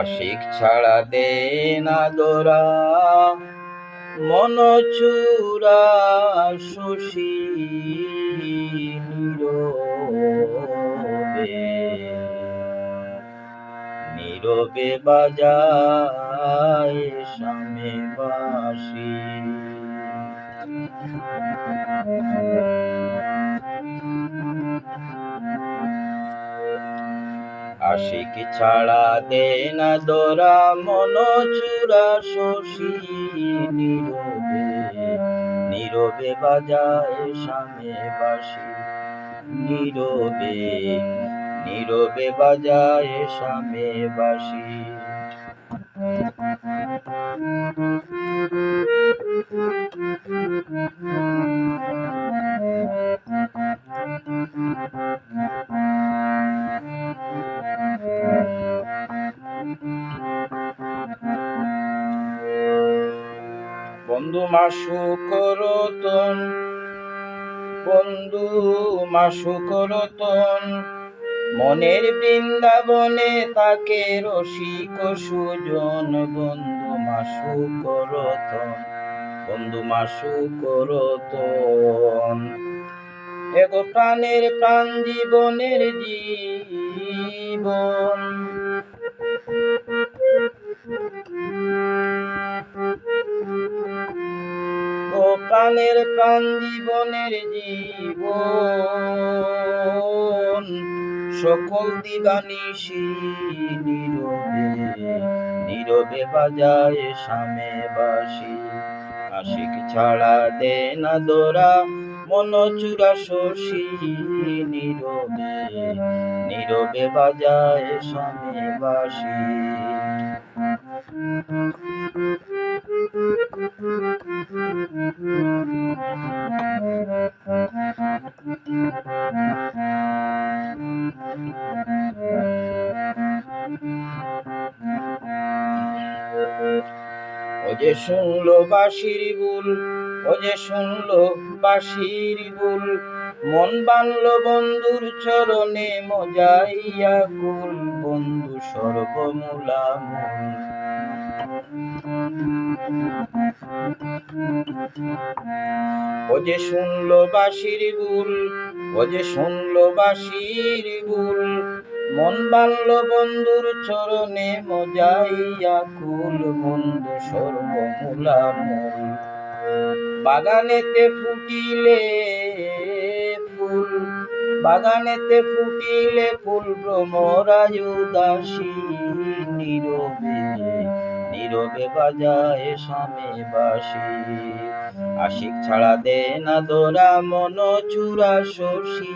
আশিক ছাড়া দে না দোরা মন চূড়া শশী নীরবে নীরবে বাজায় শামে বাঁশি। আশিক ছাড়া দে না দোরা মন চূড়া শশী নীরবে নীরবে বাজায় শামে বাঁশি। নীরবে নীরবে বাজায় শামে বাঁশি। বন্ধু মাসুক রতন, বন্ধু মাসুক রতন, মনের বৃন্দাবনে তাকে রসিক সুজন। বন্ধু মাসুক রতন, বন্ধু মাসুক রতন, এগো প্রাণের প্রাণ জীবনের জীবন। ও প্রাণের প্রাণ জীবনের জীবন, সকল দিবানিশি নীরবে নীরবে বাজায় শামে বাঁশি। আশিক ছাড়া দে না দোরা মন চূড়া শশী নীরবে নীরবে বাজায় শামে বাঁশি। ও যে শুনলো বাঁশির বুল, ও যে শুনলো বাঁশির বুল, মন বানলো বন্ধুর চরণে মজাইয়া কুল। বন্ধু সর্বমূলামূল, ও যে শুনলো বাঁশির বুল, ও যে শুনলো বাঁশির বুল, মন বানলো বন্ধুর চরণে মজাইয়া কুল। বন্ধু সর্বমূলামূল, বাগানেতে ফুটিলে ফুল, বাগানেতে ফুটিলে ফুল ভ্রমরায় উদাসী নীরবে নীরবে বাজায় শামে বাঁশি। আশিক ছাড়া দে না দোরা মন চূড়া শশী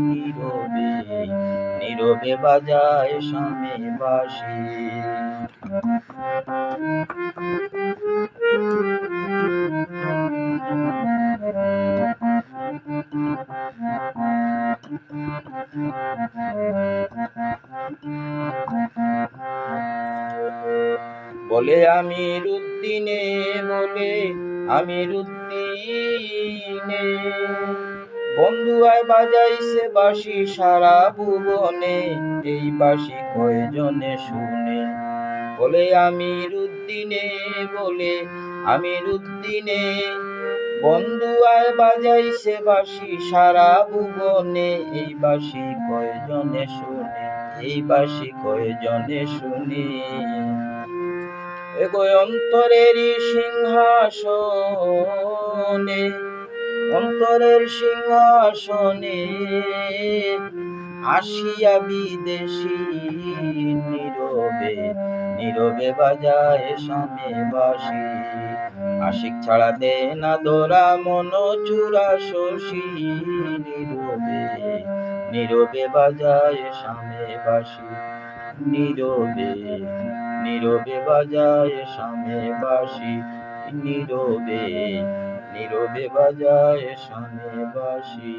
নীরবে নীরবে বাজায় শামে বাঁশি। বলে আমির উদ্দিনে, বলে আমির উদ্দিনে, বন্ধু আয় বাজাইছে বাঁশি সারা ভুবনে। এই বাঁশি কয়জনে শুনে? বলে আমির উদ্দিনে, বলে আমির উদ্দিনে, বন্ধু আয় বাজাইছে বাঁশি সারা ভুবনে। এই বাঁশি কয়জনে শুনে? এই বাঁশি কয়জনে শুনে? এগো অন্তরের সিংহাসনে, অন্তরের সিংহাসনে আসিয়া বিদেশি নীরবে নীরবে বাজায় শামে বাঁশি। আশিক ছাড়া দে না দোরা মন চূড়া শশী নীরবে নীরবে বাজায় শামে বাঁশি। নীরবে নীরবে বাজায় শামে বাঁশি। নীরবে নীরবে বাজায় শামে বাঁশি।